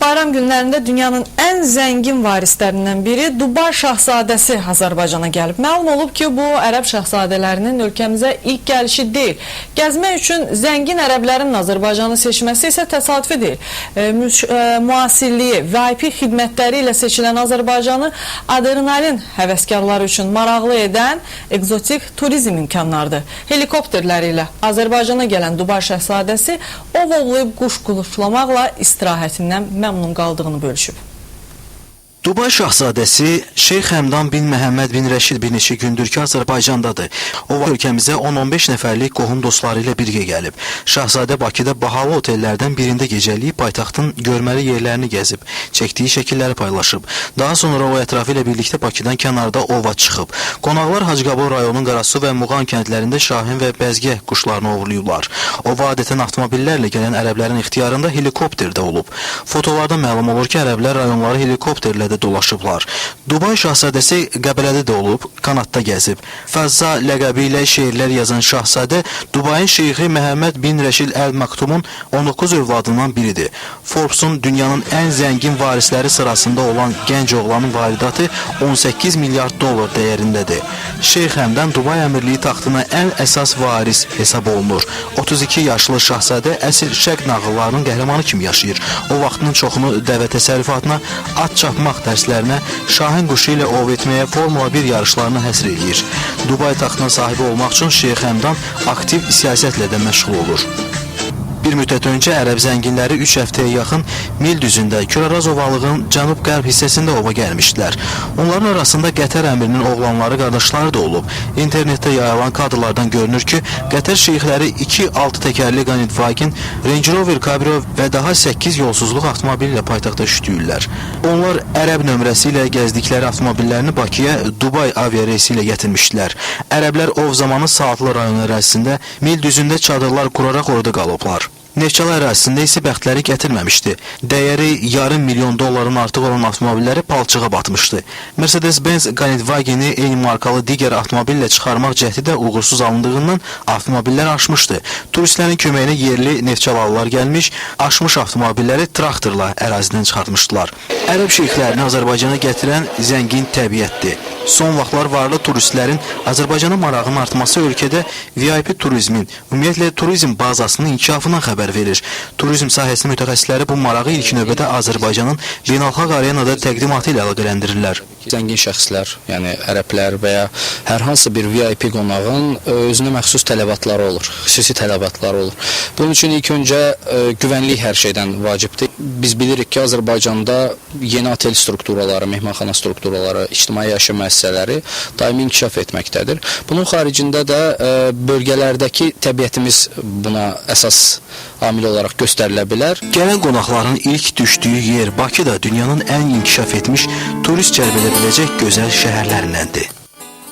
bayram günlərində dünyanın ən zəngin varislərindən biri Dubay şahzadəsi Azərbaycana gəlib. Məlum olub ki, bu ərəb şahzadələrinin ölkəmizə ilk gəlişi deyil. Gəzmək üçün zəngin ərəblərin Azərbaycanı seçməsi isə təsadüfi deyil. Müasirliyi, VIP xidmətləri ilə seçilən Azərbaycanı adrenalin həvəskarları üçün maraqlı edən egzotik turizm imkanlarıdır. Helikopterləri ilə Azərbaycana gələn Dubay şahzadəsi ovovlayıb quş quluflamaqla istirahətindən məmnun qaldığını bölüşüb. Dubay şahzadəsi Şeyx Həmdan bin Məhəmməd bin Rəşid bir neçə gündür ki, Azərbaycandadır. O ölkəmizə 10-15 nəfərlik qohum dostları ilə birgə gəlib. Şahzadə Bakıda bahalı otellərdən birində gecəliyib paytaxtın görməli yerlərini gəzib, çəkdiyi şəkilləri paylaşıb. Daha sonra o ətrafı ilə birlikdə Bakıdan kənarda ova çıxıb. Qonaqlar Hacıqabul rayonunun Qarasu və Muğan kəndlərində şahin və bəzgəh quşlarını ovurlayıblar. Ova adətən avtomobillərlə gələn ərəblərin ixtiyarında helikopterdə olub. Fotolarda məlum olur ki, ərəblər rayonları helikopterlə də dolaşıblar. Dubay şahzadəsi Qəbələdə də olub, Kanatda gəzib. Fəzza ləqəbi ilə şeirlər yazan şahzadə Dubayın şeyxi Məhəmməd bin Rəşid Əl Maktumun 19 övladından biridir. Forbes-un dünyanın ən zəngin varisləri sırasında olan gənc oğlanın varidatı 18 milyard dollar dəyərindədir. Şeyx Həmdən Dubay əmirliyi taxtına ən əsas varis hesab olunur. 32 yaşlı şahzadə əsl şərq nağıllarının qəhrəmanı kimi yaşayır. O vaxtının çoxunu dəvə təsərrüfatına, at çapmaq dərslərinə, şahin quşu ilə ov etməyə, Formula 1 yarışlarına həsr edir. Dubay taxtına sahibi olmaq üçün Şeyx Həmdan aktiv siyasətlə də məşğul olur. Bir müddət öncə ərəb zənginləri 3 həftəyə yaxın Mil düzündə Küraraz ovalığın cənub-qərb hissəsində ova gəlmişdilər. Onların arasında Qətər əmirinin oğlanları, qardaşları da olub. İnternetdə yayılan kadrlardan görünür ki, Qətər şeyxləri 2 6 təkərli Volkswagen, Range Rover Cabrio və daha 8 yolsuzluq avtomobili ilə paytaxtda üşüdüyürlər. Onlar ərəb nömrəsi ilə gəzdikləri avtomobillərini Bakıya Dubay aviareysi ilə gətirmişdilər. Ərəblər ov zamanı Saatlı rayon ərazisində Mil düzündə çadırlar quraraq orada qalıblar. Neftçala ərazisində isə bəxtləri gətirməmişdi. Dəyəri yarım milyon dolların artıq olan avtomobilləri palçığa batmışdı. Mercedes-Benz Volkswagen-i eyni markalı digər avtomobillə çıxarmaq cəhdi də uğursuz alındığından avtomobillər aşmışdı. Turistlərin köməyinə yerli neftçalalılar gəlmiş, aşmış avtomobilləri traktorla ərazidən çıxartmışdılar. Ərəb şeyxlərini Azərbaycana gətirən zəngin təbiətdir. Son vaxtlar varlı turistlərin Azərbaycana marağının artması ölkədə VIP turizmin, ümumiyyətlə turizm bazasının inkişafından xəbər verir. Turizm sahəsinin mütəxəssisləri bu marağı ilk növbədə Azərbaycanın beynəlxalq arenada təqdimatı ilə əlaqələndirirlər. Zəngin şəxslər, yəni ərəblər və ya hər hansı bir VIP qonağın özünə məxsus tələbatları olur, xüsusi tələbatları olur. Bunun üçün ilk öncə güvənlik hər şeydən vacibdir. Biz bilirik ki, Azərbaycanda yeni otel strukturaları, mehmanxana strukturaları, ictimai yaşam müəssisələri daimi inkişaf etməkdədir. Bunun xaricində də bölgələrdəki təbiətimiz buna əsas amil olaraq göstərilə bilər. Gələn qonaqların ilk düşdüyü yer Bakı da dünyanın ən inkişaf etmiş turist cəlb edə biləcək gözəl şəhərlərindəndir.